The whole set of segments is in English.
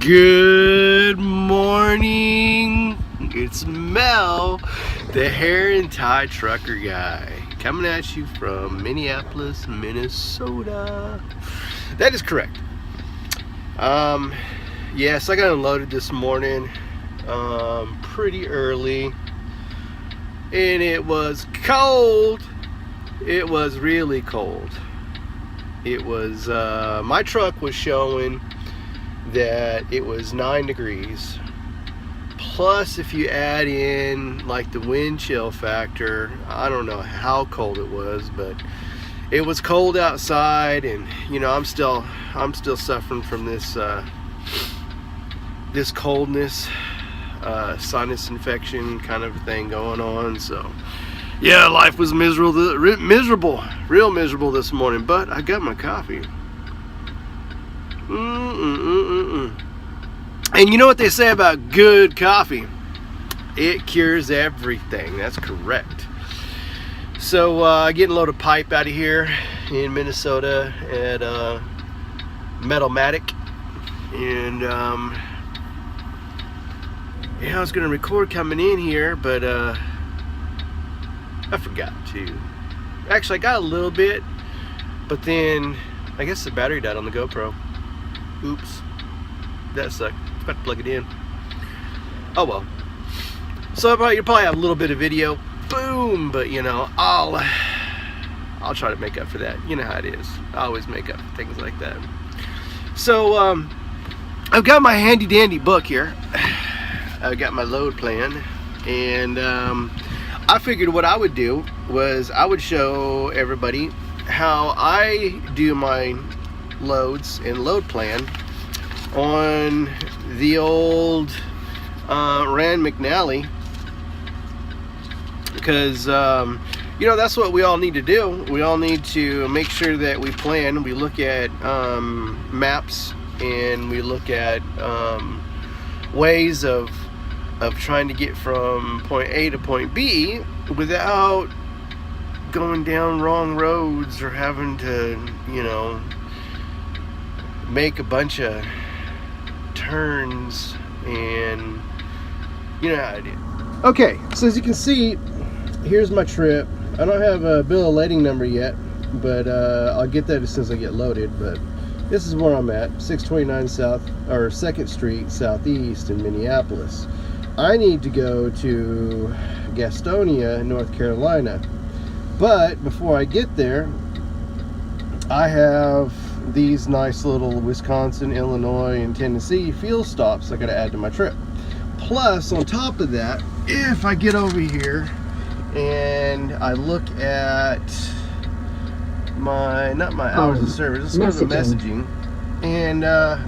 Good morning. It's Mel, the hair and tie trucker guy, coming at you from Minneapolis, Minnesota. That is correct. Yes, I got unloaded this morning pretty early, and it was cold. It was really cold. It was my truck was showing that it was 9 degrees, plus if you add in like the wind chill factor, I don't know how cold it was, but it was cold outside. And you know, I'm still suffering from this this coldness, sinus infection kind of thing going on. So yeah, life was real miserable this morning, but I got my coffee. And you know what they say about good coffee? It cures everything. That's correct. So getting a load of pipe out of here in Minnesota at Metalmatic, and yeah, I was gonna record coming in here, but I forgot to. Actually, I got a little bit, but then I guess the battery died on the GoPro. Oops, that sucked. Got to plug it in. Oh well. So you'll probably have a little bit of video, boom. But you know, I'll try to make up for that. You know how it is. I always make up for things like that. So I've got my handy dandy book here. I've got my load plan, and I figured what I would do was I would show everybody how I do my loads and load plan on the old Rand McNally, because you know, that's what we all need to do. We all need to make sure that we plan. We look at maps, and we look at ways of trying to get from point A to point B without going down wrong roads or having to, you know, make a bunch of turns, and you know how I do. Okay, so as you can see, here's my trip. I don't have a bill of lading number yet, but I'll get that as soon as I get loaded. But this is where I'm at, 629 South, or 2nd Street Southeast in Minneapolis. I need to go to Gastonia, North Carolina, but before I get there, I have these nice little Wisconsin, Illinois, and Tennessee fuel stops I gotta add to my trip. Plus, on top of that, if I get over here and I look at not my hours of service, let's go to messaging, and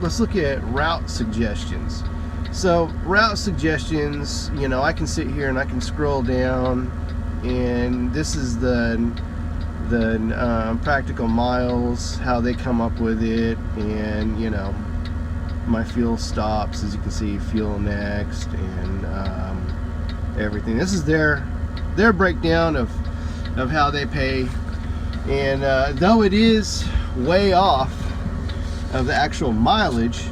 let's look at route suggestions. So route suggestions, you know, I can sit here and I can scroll down, and this is the practical miles, how they come up with it, and you know, my fuel stops, as you can see, fuel next, and everything. This is their breakdown of how they pay, and though it is way off of the actual mileage,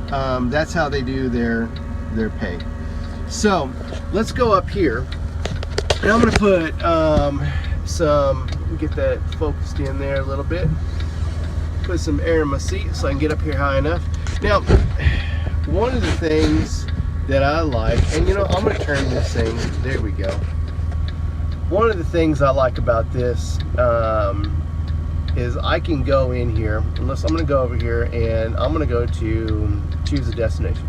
that's how they do their pay. So let's go up here, and I'm gonna put get that focused in there a little bit, put some air in my seat so I can get up here high enough. Now, one of the things that I like, and you know, I'm going to turn this thing, there we go. One of the things I like about this is I can go in here, unless I'm going to go over here, and I'm going to go to choose a destination.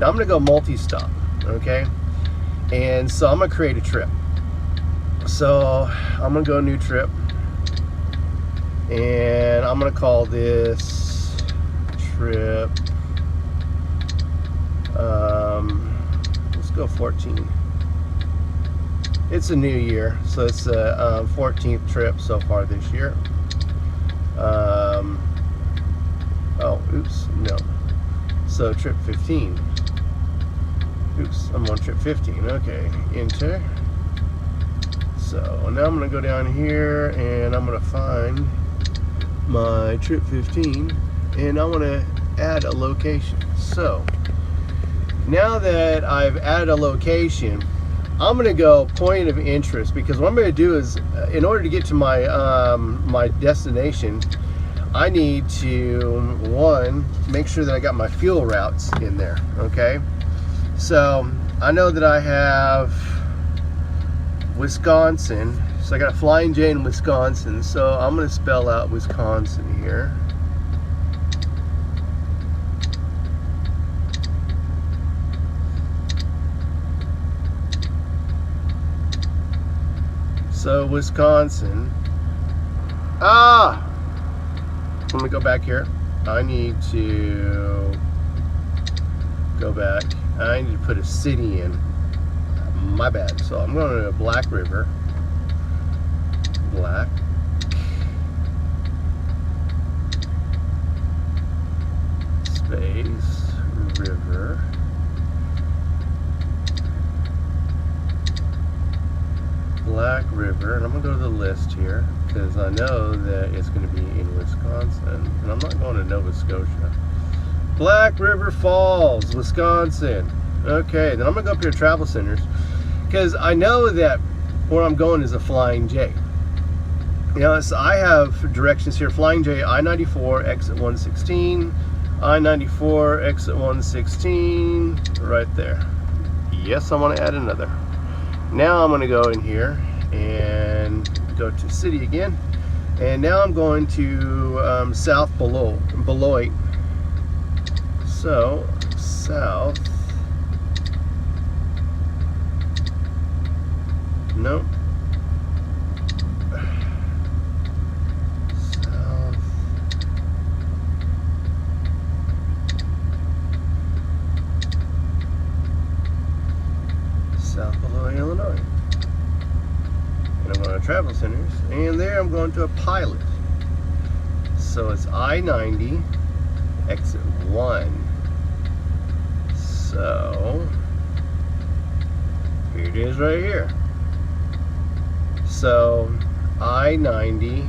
Now I'm going to go multi-stop, okay? And so I'm going to create a trip. So I'm gonna go new trip, and I'm gonna call this trip, let's go 14. It's a new year, so it's a 14th trip so far this year. Oh, oops, no. So trip 15. Oops, I'm on trip 15. Okay, enter. So now I'm going to go down here, and I'm going to find my trip 15, and I want to add a location. So now that I've added a location, I'm gonna go point of interest, because what I'm gonna do is, in order to get to my my destination, I need to, one, make sure that I got my fuel routes in there. Okay, so I know that I have Wisconsin, so I got a Flying J in Wisconsin, so I'm gonna spell out Wisconsin here. So Wisconsin. Let me go back here. I need to go back. I need to put a city in. My bad. So I'm going to Black River. Black. Space. River. Black River, and I'm going to go to the list here because I know that it's going to be in Wisconsin, and I'm not going to Nova Scotia. Black River Falls, Wisconsin. Okay, then I'm going to go up here to Travel Centers because I know that where I'm going is a Flying J. You know, so I have directions here: Flying J, I-94, exit 116, I-94, exit 116, right there. Yes, I want to add another. Now I'm going to go in here and go to city again, and now I'm going to South Beloit. So south, no, south, South Beloit, Illinois. And I'm going to Travel Centers, and there I'm going to a Pilot. So it's I-90, exit 1. So here it is right here. So I-90,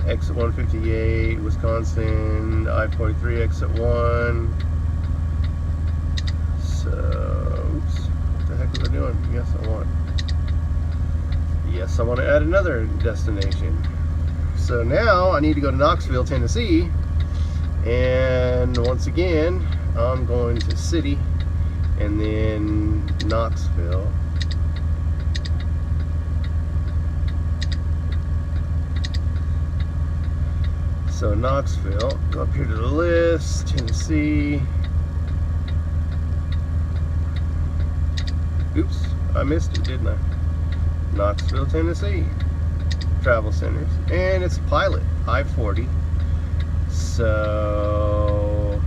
exit 158, Wisconsin, I-43, exit 1. So, oops, what the heck was I doing? Yes, I want to add another destination. So now I need to go to Knoxville, Tennessee, and once again I'm going to city and then Knoxville. So Knoxville, go up here to the list, Tennessee. Oops, I missed it, didn't I? Knoxville, Tennessee. Travel Centers, and it's a Pilot, I-40. So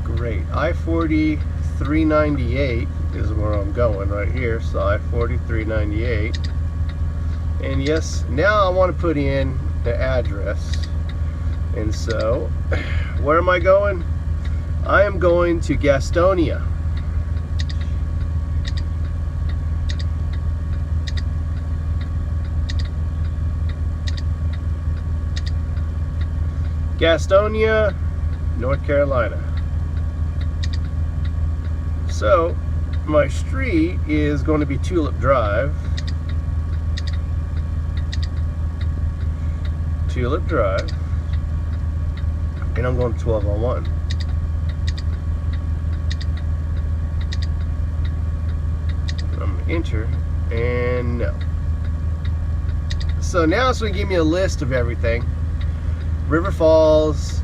great. I-40 398 is where I'm going right here. So I-40 398, and yes, now I want to put in the address. And so where am I going? I am going to Gastonia. Gastonia, North Carolina. So my street is going to be Tulip Drive. Tulip Drive. And I'm going to 1201. I'm going to enter, and no. So now it's going to give me a list of everything. River Falls,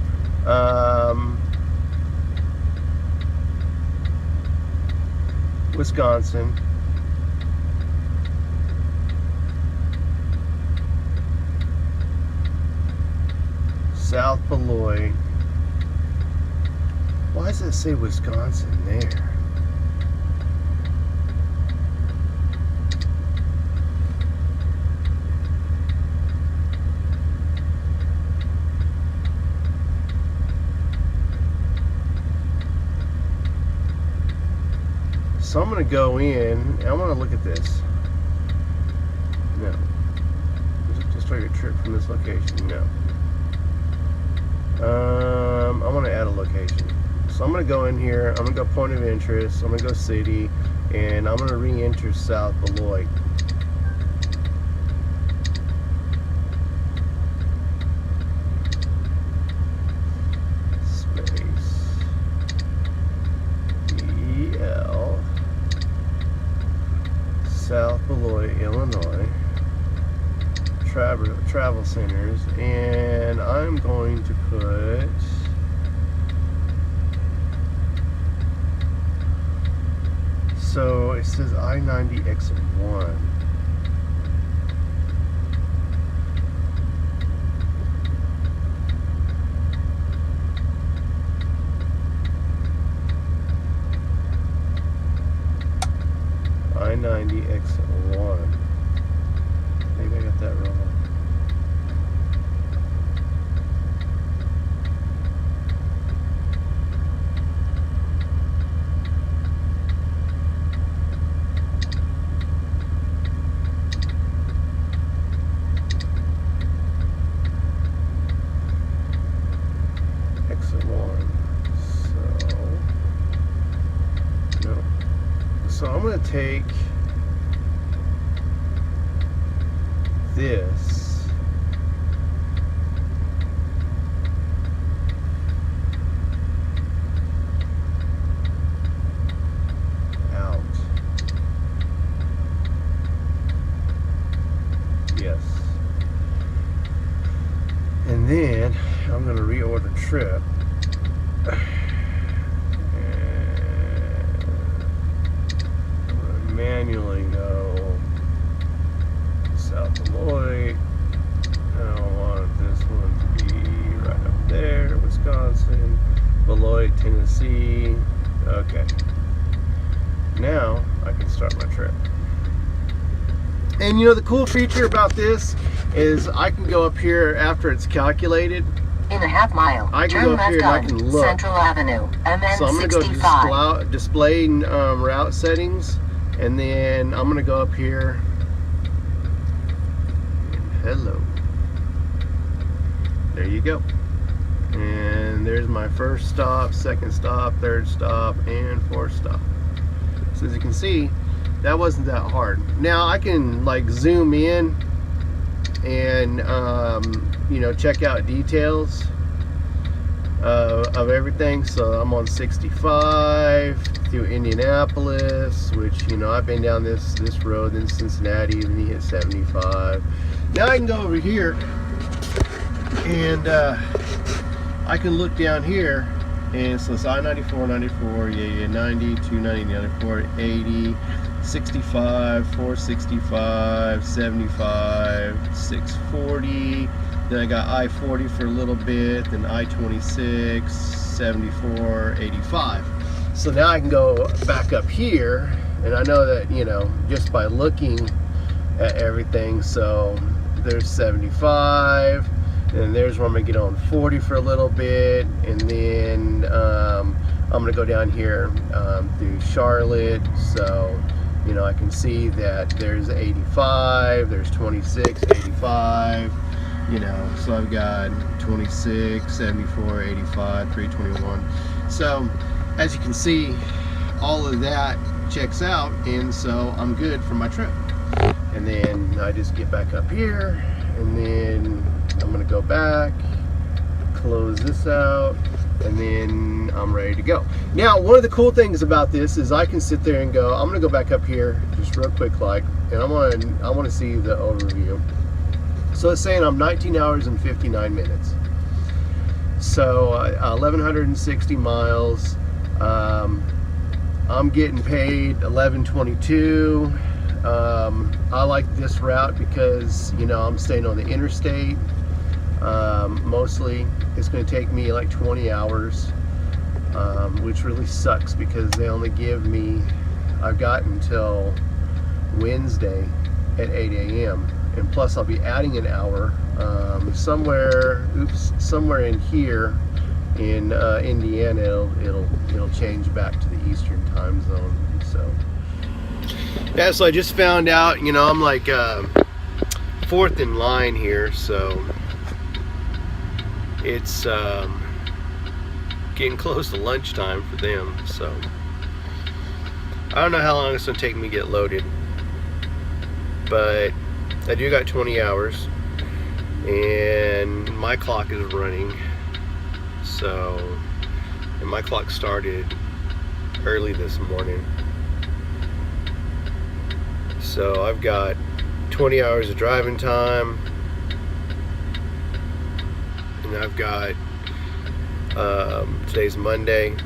Wisconsin, South Beloit. Why does it say Wisconsin there? So I'm going to go in, and I'm going to look at this. No. Just start your trip from this location. No. I want to add a location. So I'm going to go in here. I'm going to go point of interest. I'm going to go city. And I'm going to re-enter South Beloit. Space. EL. South Beloit, Illinois. Travel centers. And I'm going to put... So it says I-90 exit 1. I-90 exit 1. Maybe I got that wrong. So I'm going to take this out. Yes. And then I'm going to reorder trip. Manually go South Beloit. I want this one to be right up there, Wisconsin, Beloit, Tennessee. Okay. Now I can start my trip. And you know the cool feature about this is I can go up here after it's calculated. In a half mile, I can go up here and I can look. Central Avenue, MN65. So I'm going to go to display route settings. And then I'm going to go up here. And hello. There you go. And there's my first stop, second stop, third stop, and fourth stop. So as you can see, that wasn't that hard. Now I can like zoom in and you know, check out details of everything. So I'm on 65 through Indianapolis, which, you know, I've been down this road, then Cincinnati, then you hit 75. Now I can go over here and I can look down here, and so it's I-94, 94, yeah, 90, 290, 94, 80, 65, 465, 75, 640. Then I got I-40 for a little bit, then I-26, 74, 85. So now I can go back up here, and I know that, you know, just by looking at everything, so there's 75, and there's where I'm gonna get on 40 for a little bit, and then I'm gonna go down here through Charlotte, so, you know, I can see that there's 85, there's 26, 85, you know, so I've got 26, 74, 85, 321. So as you can see, all of that checks out, and so I'm good for my trip. And then I just get back up here, and then I'm gonna go back, close this out, and then I'm ready to go. Now, one of the cool things about this is I can sit there and go, I'm gonna go back up here just real quick, like, and I want to see the overview. So it's saying I'm 19 hours and 59 minutes. So 1,160 miles. I'm getting paid $11.22. I like this route because, you know, I'm staying on the interstate. Mostly it's going to take me like 20 hours, which really sucks because they only give me, I've got until Wednesday at 8 a.m. and plus I'll be adding an hour somewhere in here in Indiana. It'll change back to the Eastern time zone. So yeah, so I just found out, you know, I'm like fourth in line here, so, it's getting close to lunchtime for them, so I don't know how long it's gonna take me to get loaded, but I do got 20 hours and my clock is running. So, and my clock started early this morning, so I've got 20 hours of driving time, and I've got today's Monday,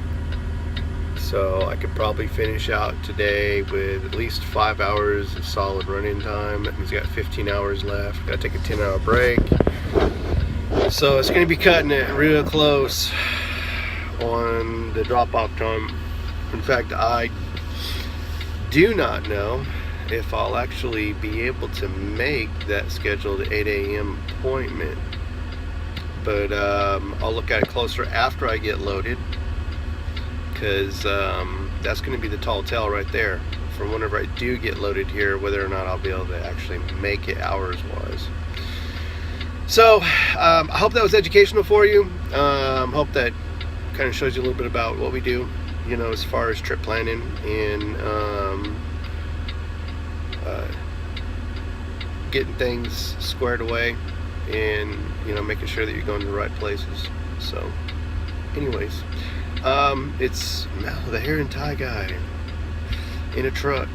so I could probably finish out today with at least 5 hours of solid running time. That means I got 15 hours left. Gotta take a 10-hour break, so it's gonna be cutting it real close on the drop-off time. In fact, I do not know if I'll actually be able to make that scheduled 8 a.m. appointment, but I'll look at it closer after I get loaded, because that's going to be the tall tale right there for whenever I do get loaded here, whether or not I'll be able to actually make it hours wise. So I hope that was educational for you. Hope that kind of shows you a little bit about what we do, you know, as far as trip planning and getting things squared away, and you know, making sure that you're going to the right places. So anyways, it's Mel, the hair and tie guy, in a truck,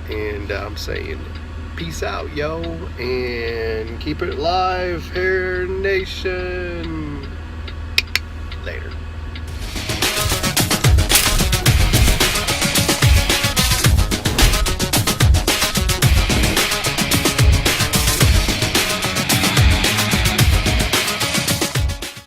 and I'm saying peace out, yo, and keep it live, Hair Nation. Later.